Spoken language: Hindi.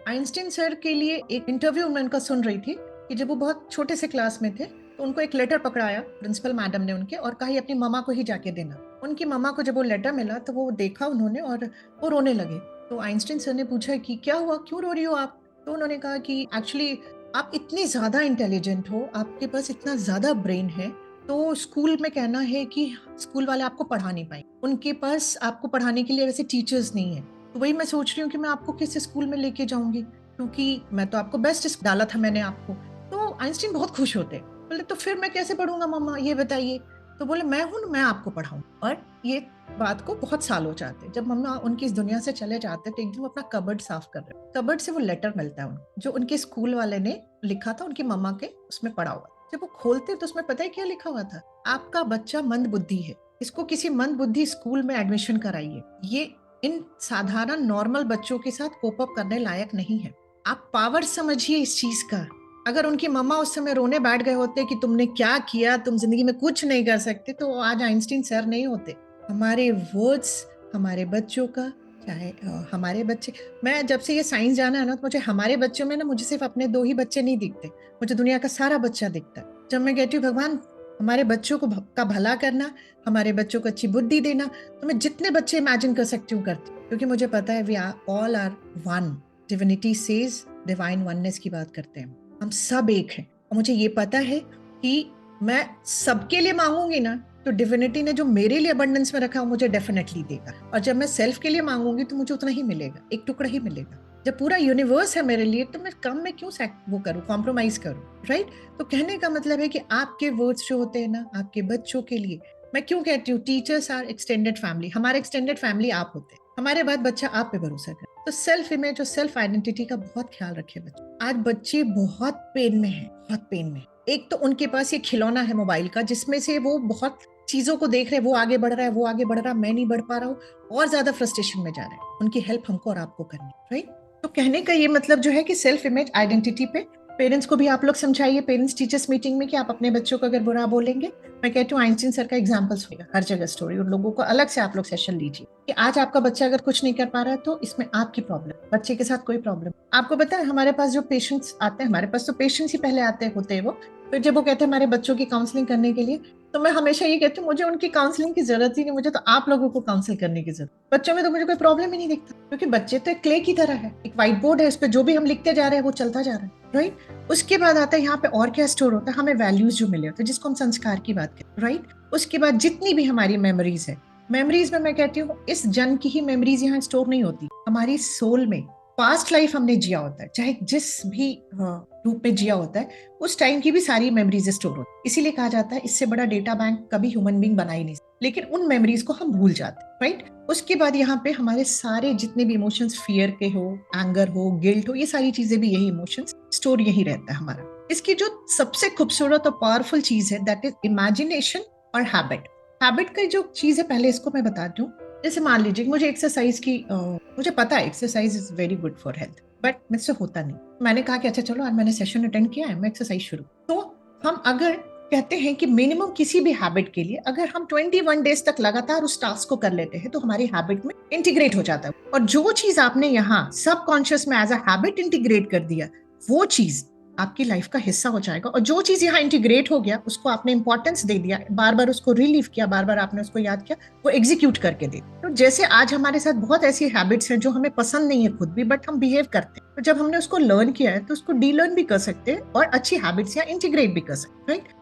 आइंस्टीन सर के लिए एक इंटरव्यू मैं उनका सुन रही थी कि जब वो बहुत छोटे से क्लास में थे तो उनको एक लेटर पकड़ाया प्रिंसिपल मैडम ने उनके और कहा ये अपनी मम्मा को ही जाके देना। उनकी मम्मा को जब वो लेटर मिला तो वो देखा उन्होंने और वो रोने लगे। तो आइंस्टीन सर ने पूछा कि क्या हुआ, क्यों रो रही हो आप? तो उन्होंने कहा कि एक्चुअली आप इतनी ज्यादा इंटेलिजेंट हो, आपके पास इतना ज्यादा ब्रेन है, तो स्कूल में कहना है कि स्कूल वाले आपको पढ़ा नहीं पाए, उनके पास आपको पढ़ाने के लिए वैसे टीचर्स नहीं है। तो वही मैं सोच रही हूँ कि मैं आपको किस स्कूल में लेके जाऊंगी, क्योंकि मैं तो आपको बेस्ट डाला था मैंने आपको। तो आइंस्टीन बहुत खुश होते, बोले तो फिर मैं कैसे पढ़ूंगा मम्मा, ये बताइए। तो बोले मैं हूं ना, मैं आपको पढ़ाऊं। और ये बात को बहुत साल हो जाते, जब मम्मा उनकी इस दुनिया से चले जाते तो एक दिन वो अपना कबर्ड साफ कर रहे, कबर्ड से वो लेटर मिलता है उनको जो उनके स्कूल वाले ने लिखा था उनकी मम्मा के, उसमें पढ़ा हुआ। जब वो खोलते तो उसमें पता है क्या लिखा हुआ था? आपका बच्चा मंद बुद्धि है, इसको किसी मंद बुद्धि स्कूल में एडमिशन कराइए, ये इन साधारण नॉर्मल बच्चों के साथ कोप अप करने लायक नहीं है। आप पावर समझिए इस चीज का। अगर उनकी मम्मा उस समय रोने बैठ गए होते कि तुमने क्या किया, तुम जिंदगी में कुछ नहीं कर सकते, तो आज आइंस्टीन सर नहीं होते। हमारे वर्ड्स हमारे बच्चों का, चाहे हमारे बच्चे, मैं जब से ये साइंस जाना है ना, तो मुझे हमारे बच्चों में ना, मुझे सिर्फ अपने दो ही बच्चे नहीं दिखते, मुझे दुनिया का सारा बच्चा दिखता है। जब मैं कहती हूँ भगवान हमारे बच्चों को का भला करना, हमारे बच्चों को अच्छी बुद्धि देना, तो मैं जितने बच्चे इमेजिन कर सकती हूँ करती हूँ, क्योंकि मुझे पता है we are all are one. Divinity says, divine oneness की बात करते हैं, हम सब एक हैं। और मुझे ये पता है कि मैं सबके लिए मांगूंगी ना, तो डिविनिटी ने जो मेरे लिए अबंडेंस में रखा है मुझे डेफिनेटली देगा। और जब मैं सेल्फ के लिए मांगूंगी तो मुझे उतना ही मिलेगा, एक टुकड़ा ही मिलेगा। जब पूरा यूनिवर्स है मेरे लिए, तो मैं कम में क्यों वो करूं, कॉम्प्रोमाइज करूं, राइट? तो कहने का मतलब है कि आपके वर्ड्स जो होते हैं ना, आपके बच्चों के लिए, मैं क्यों कहती हूँ टीचर्स आर एक्सटेंडेड फैमिली, हमारे एक्सटेंडेड फैमिली आप होते हैं, हमारे बाद बच्चा आप पे भरोसा करे। तो सेल्फ इमेज और सेल्फ आइडेंटिटी का बहुत ख्याल रखे बच्चे। आज बच्चे बहुत पेन में हैं, बहुत पेन में। एक तो उनके पास ये खिलौना है मोबाइल का, जिसमें से वो बहुत चीजों को देख रहे हैं, वो आगे बढ़ रहा है, वो आगे बढ़ रहा है, मैं नहीं बढ़ पा रहा हूँ, और ज्यादा फ्रस्ट्रेशन में जा रहे हैं। उनकी हेल्प हमको और आपको करनी, राइट? तो कहने का ये मतलब जो है कि सेल्फ इमेज आइडेंटिटी पे पेरेंट्स को भी आप लोग समझाइए, पेरेंट्स टीचर्स मीटिंग में, कि आप अपने बच्चों को अगर बुरा बोलेंगे, मैं कहती हूँ आइंस्टीन सर का एग्जाम्पल्स होगा हर जगह स्टोरी, उन लोगों को अलग से आप लोग सेशन लीजिए कि आज आपका बच्चा अगर कुछ नहीं कर पा रहा है तो इसमें आपकी प्रॉब्लम, बच्चे के साथ कोई प्रॉब्लम। आपको पता है हमारे पास जो पेशेंट्स आते हैं, हमारे पास तो पेशेंट्स ही पहले आते होते हैं, वो फिर जब वो कहते हैं हमारे बच्चों की काउंसलिंग करने के लिए, तो मैं हमेशा ये कहती हूँ मुझे उनकी काउंसलिंग की जरूरत ही नहीं, मुझे तो आप लोगों को काउंसिल करने की जरूरत। बच्चों में तो मुझे कोई प्रॉब्लम ही नहीं दिखता, क्योंकि बच्चे तो एक क्ले की तरह है, एक व्हाइट बोर्ड है, उस पर जो भी हम लिखते जा रहे हैं वो चलता जा रहा है, राइट? उसके बाद आता है यहाँ पे और क्या स्टोर होता है, हमें वैल्यूज जो मिले होते हैं, जिसको हम संस्कार की बात करते हैं, राइट? उसके बाद जितनी भी हमारी मेमोरीज है, मेमोरीज में मैं कहती हूँ इस जन्म की ही मेमोरीज यहाँ स्टोर नहीं होती, हमारी सोल में पास्ट लाइफ हमने जिया होता है, चाहे जिस भी रूप में जिया होता है, उस टाइम की भी सारी मेमोरीज स्टोर होती है। इसीलिए कहा जाता है इससे बड़ा डेटा बैंक कभी ह्यूमन बीइंग बना ही नहीं, लेकिन उन मेमोरीज को हम भूल जाते हैं, राइट? उसके बाद यहाँ पे हमारे सारे जितने भी इमोशंस, फियर के हो, एंगर हो, गिल्ट हो, ये सारी चीजें भी यही इमोशंस स्टोर यही रहता है हमारा। इसकी जो सबसे खूबसूरत और पावरफुल चीज है दैट इज इमेजिनेशन और हैबिट। हैबिट की जो चीज है, पहले इसको मैं बता दूं। जैसे मान लीजिए मुझे एक्सरसाइज की मुझे पता है exercise is very good for health, but मुझसे होता नहीं। मैंने कहा कि अच्छा चलो आज मैंने सेशन अटेंड किया है, मैं एक्सरसाइज शुरू। तो हम अगर कहते हैं कि मिनिमम किसी भी हैबिट के लिए अगर हम 21 डेज तक लगातार उस टास्क को कर लेते हैं तो हमारी हैबिट में इंटीग्रेट हो जाता है। और जो चीज आपने यहाँ सबकॉन्शियस में एज अ हैबिट इंटीग्रेट कर दिया, वो चीज आपकी लाइफ का हिस्सा हो जाएगा। और जो चीज यहाँ इंटीग्रेट हो गया, उसको आपने इंपॉर्टेंस दे दिया, बार बार उसको रिलीव किया, बार बार आपने उसको याद किया, वो एग्जीक्यूट करके दे। तो जैसे आज हमारे साथ बहुत ऐसी हैबिट्स हैं जो हमें पसंद नहीं है खुद भी, बट हम बिहेव करते हैं, तो जब हमने उसको लर्न किया है तो उसको डीलर्न भी कर सकते हैं और अच्छी हैबिट्स या इंटीग्रेट भी कर सकते हैं, राइट?